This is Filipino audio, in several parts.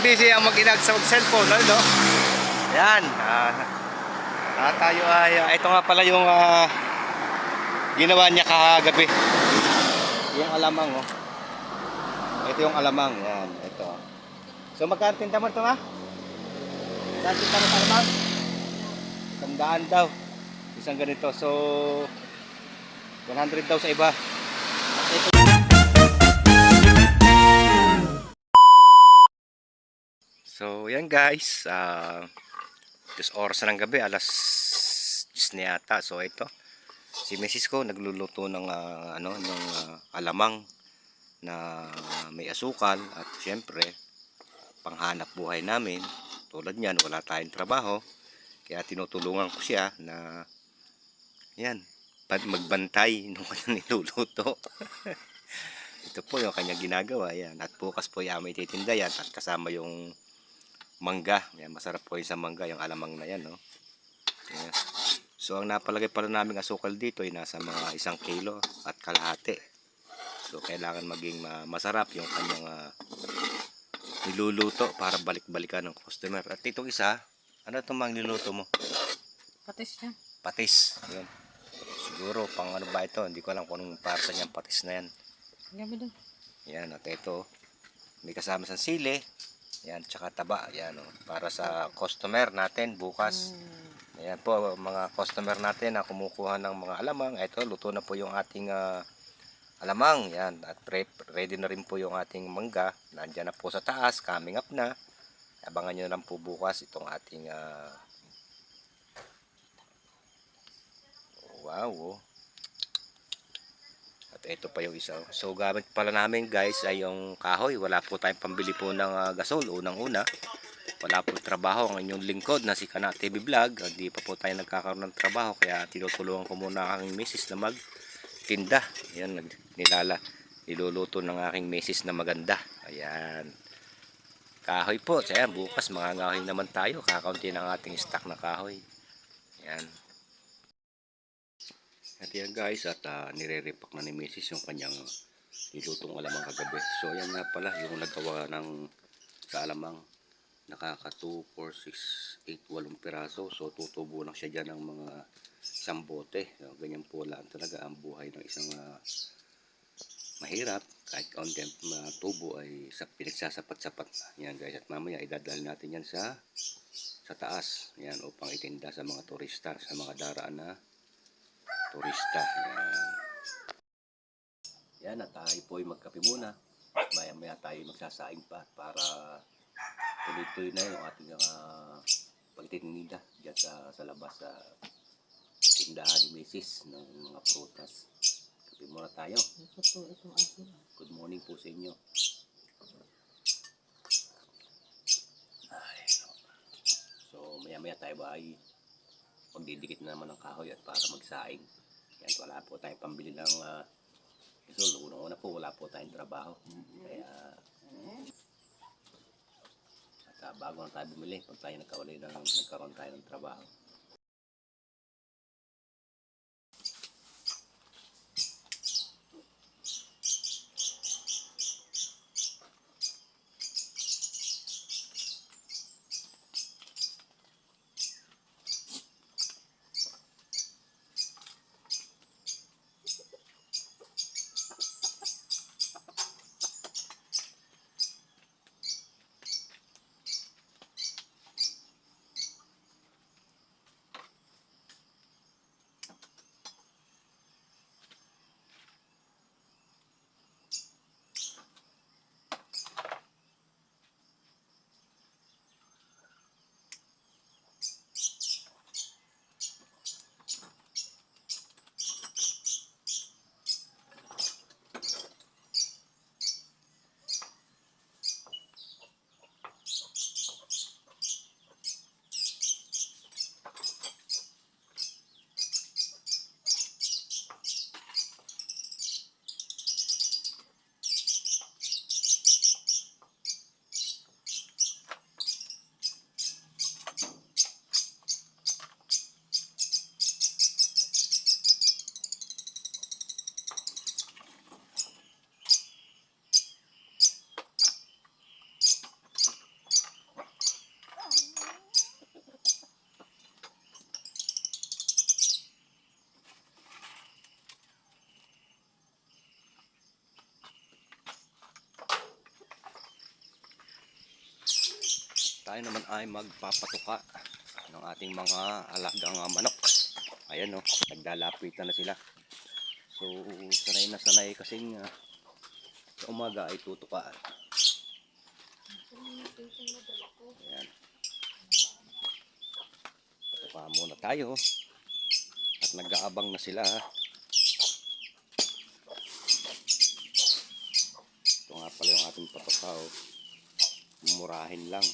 busy ang mag-inag sa cellphone, no? Yan. Tayo ay, ito nga pala yung ginawa niya kagabi. Yung alamang, oh. Ito yung alamang, yan. Ito. So, magkano tinta mo ito, ha? Magkano tinta mo sa alamang? 100 daw. Isang ganito. So, 100 daw sa iba. Ito. So, yan guys. Just oras na ng gabi. Alas 10 na yata. So, ito. Si Mrs. ko nagluluto ng alamang na may asukal. At syempre, panghanap buhay namin. Tulad niyan, wala tayong trabaho. Kaya tinutulungan ko siya na yan, magbantay nung kanyang niluluto. Ito po yung kanyang ginagawa. Yan. At bukas po may titinda yan. At kasama yung mangga. Yan, masarap po yung sa mangga. Yung alamang na yan. No? Yan. So ang napalagay pala namin asukal dito ay nasa mga 1 kilo at kalahati. So kailangan maging masarap yung kanyang niluluto para balik-balikan ng customer. At itong isa, ano itong mga niluto mo? Patis yan. Patis. Yan. Siguro pang ano ba ito? Hindi ko alam kung anong parsa niyang patis na yan. Gabi doon. Yan. At ito, may kasama sa sili. Yan. Tsaka taba. Yan. Para sa customer natin bukas. Ayan po mga customer natin na kumukuha ng mga alamang. Ito, luto na po yung ating alamang. Yan. At ready na rin po yung ating mangga. Nandiyan na po sa taas. Coming up na. Abangan nyo lang po bukas itong ating wow. Oh. At ito pa yung isa. So gamit pala namin guys ay yung kahoy. Wala po tayong pambili po ng gasol. Unang-una. Wala po trabaho ang inyong lingkod na si Kana TV Vlog. Hindi pa po tayo nagkakaroon ng trabaho kaya tinutulungan ko muna ang aking misis na magtinda. Ayan, niluluto ng aking misis na maganda. Ayan. Kahoy po. Ayan, bukas mangangahoy naman tayo. Kakaunti ng ating stock na kahoy. Ayan. At yan guys, at nire-repack na ni misis yung kanyang nilutong alamang kagabi. So ayan nga pala yung nagawa ng sa alamang. Nakaka 2, 4, 6, 8, 8 piraso. So tutubo lang siya dyan ng mga 1 bote. So, ganyan po lang talaga ang buhay ng isang mahirap. Kahit kaunti ang tubo ay pinagsasapat-sapat na. Yan guys, at mamaya idadal natin yan sa taas. Yan upang itinda sa mga turista, sa mga daraan na turista. Yan at tayo po ay magkape muna. Maya-maya tayo magsasaing pa para tuloy-tuloy na yung ating pagtitinda dyan sa labas sa tindahan ni Mrs. ng mga prutas. Kape muna tayo. Good morning po sa inyo. So maya-maya tayo ba ay pagdidikit na naman ng kahoy at para magsaing. Yan, wala po tayong pambili ng so unang-una po wala po tayong trabaho. Kaya bago na tayo bumili pag tayo nagkaroon tayo ng trabaho. Tayo naman ay magpapatuka ng ating mga alagang manok. Ayan o, naglalapitan na sila. So sanay na sanay kasing sa umaga ay tutukaan. Ayan. Patuka muna tayo at nag-aabang na sila. Ito nga pala yung ating patuka o. Murahin lang.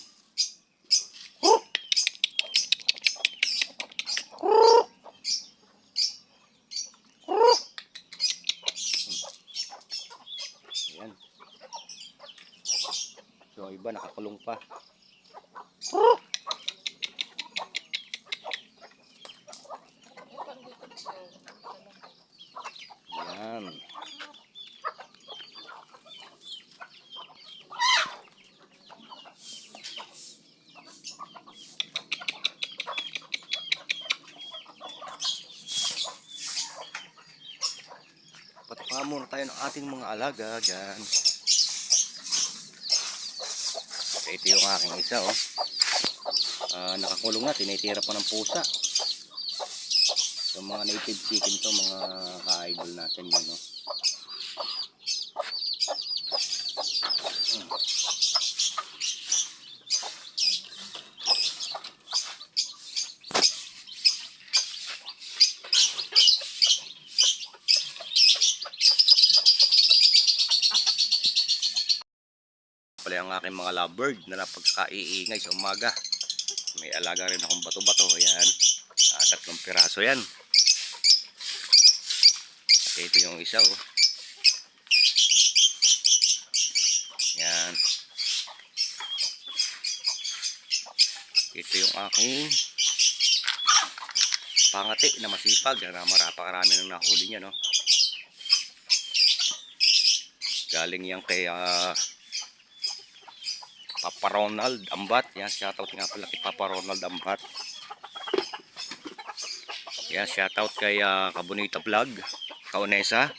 Ayan. So iba nakakulong pa. Ayan. Patuka muna tayo ng ating mga alaga dyan. Ito yung aking isa oh. Nakakulong na, tinitira pa ng pusa. Yung mga native chicken to, mga ka-idol natin yun no. Pala yung aking mga lovebird na napagkaiingay sa umaga. May alaga rin akong bato-bato. Ayan. 3 piraso yan. At ito yung isa oh. Ayan. Ito yung aking pangati na masipag. Marami nang nahuli niya no. Galing yan kay Papa Ronald Ambat. Yan, shoutout nga pala kay Papa Ronald Ambat. Yan, shoutout kay Kabunita Vlog, Kaunesa,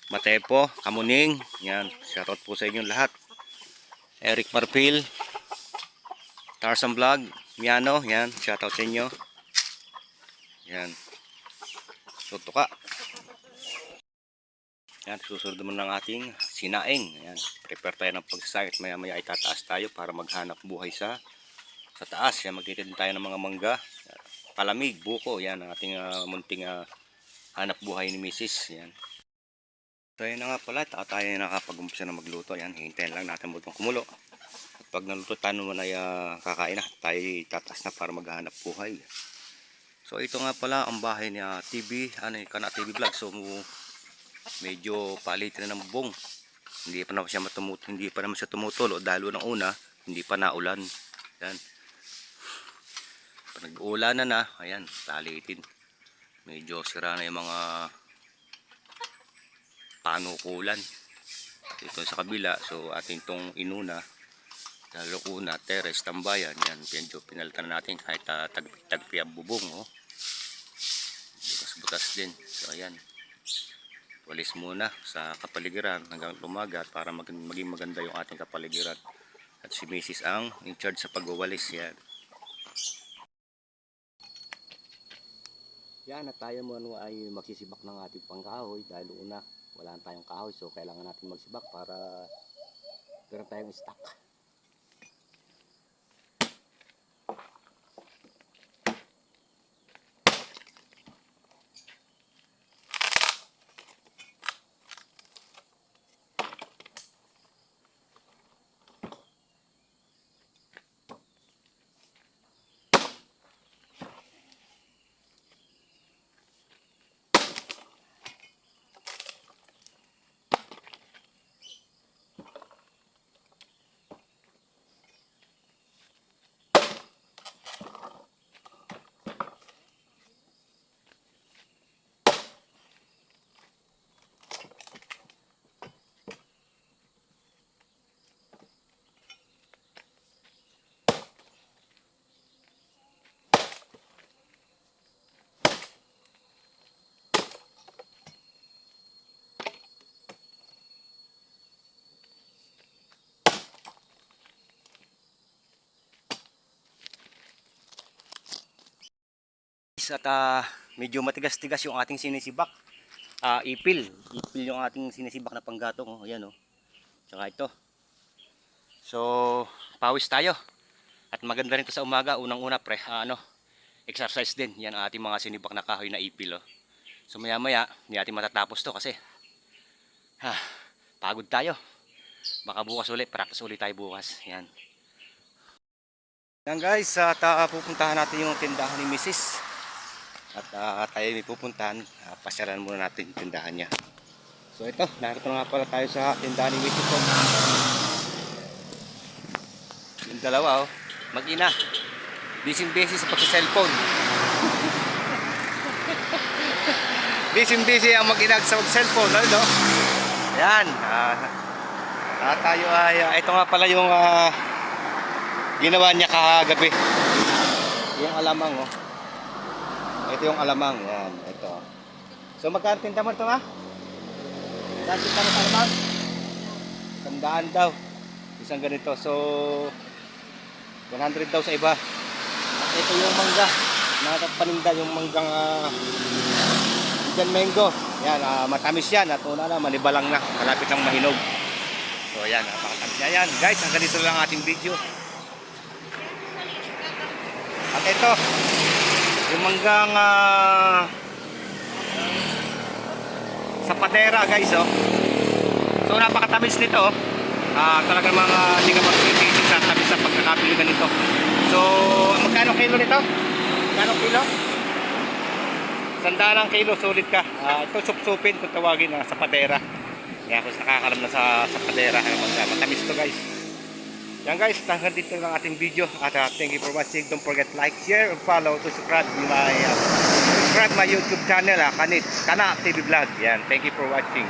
Matepo, Kamuning. Yan, shoutout po sa inyo lahat. Eric Marpil, Tarzan Vlog, Miano. Yan, shoutout sa inyo. Yan. Tutuka. Yan, susunod naman ng ating sinaing. Yan, prepare tayo ng pagsasayat. Maya maya ay tataas tayo para maghanap buhay sa taas. Yan, magtitinda tayo ng mga mangga. Palamig, buko. Yan, ang ating munting hanap buhay ni Mrs. Yan. So yan na nga pala. Tayo nakapag-umpisa na magluto. Yan, hintayin lang natin mutong kumulo. At pag naluto tayo naman ay kakain na. Tayo tataas na para maghanap buhay. So ito nga pala ang bahay ni TV. Kana TV Vlog. So medyo palitin na ng bubong. Hindi pa naman siya tumutulo dahil ng una hindi pa naulan. Yan. Pag nag-uulan na, ayan, palitin. Medyo sira na yung mga panukulan. Ito sa kabila, so ating tong inuna dahil una, teres, tambayan. Yan, medyo pinalitan na natin kahit tagpi ang bubong. Oh. Butas-butas din. So ayan. Walis muna sa kapaligiran hanggang umaga para maging maganda yung ating kapaligiran. At si Mrs. ang in charge sa pagwawalis. Yan. Yan at tayo muna ay magsisibak ng ating pangkahoy dahil una wala tayong kahoy. So kailangan natin magsibak para meron tayong stock. guys at medyo matigas-tigas yung ating sinisibak. Ipil yung ating sinisibak na panggatong. Oh, ayan oh. Tsaka ito. So, pawis tayo. At maganda rin to sa umaga. Unang-una exercise din. Yan ang ating mga sinibak na kahoy na ipil oh. So maya-maya, hindi natin matatapos to kasi pagod tayo. Baka bukas ulit, practice ulit tayo bukas. Yan. Yan guys, at pupuntahan natin yung tindahan ni Mrs. At tayo may pupuntahan, pasyalan muna natin yung tindahan niya. So ito, narito na nga pala tayo sa tindahan ni Mrs. Yung dalawa mag-ina. Busy sa pagsa-cellphone. Busy ang mag-ina sa cellphone, no? Yan. Tayo ay, ito nga pala yung ginawa niya kagabi. Yung alamang, oh. Ito yung alamang, yan, ito. So magkano tinda mo ito nga? Magkano tinda mo ito alamang? 100 daw. Isang ganito. So 100 daw sa iba. At ito yung mangga. Nakakapaninda yung manggang Indian mango. Yan, matamis yan. At una na, manibalang na. Malapit ng mahinog. So yan, napakatamis niya yan. Guys, hanggang dito lang ating video. At ito, yung manggang sapadera guys oh. So napakatamis nito oh. Talaga mga hindi ka magpipili sa tamis sa pagkakabili ganito. So magkano kilo nito? Magkano kilo? 100 ang kilo, sulit ka. Ito supsupin kung tawagin na sapadera. Yan, kung nakakalam na sa sapadera, matamis to guys. Yan guys, hanggang dito lang ating video. At thank you for watching. Don't forget like, share, and follow to subscribe my YouTube channel, Kana TV Vlog. Yan, thank you for watching.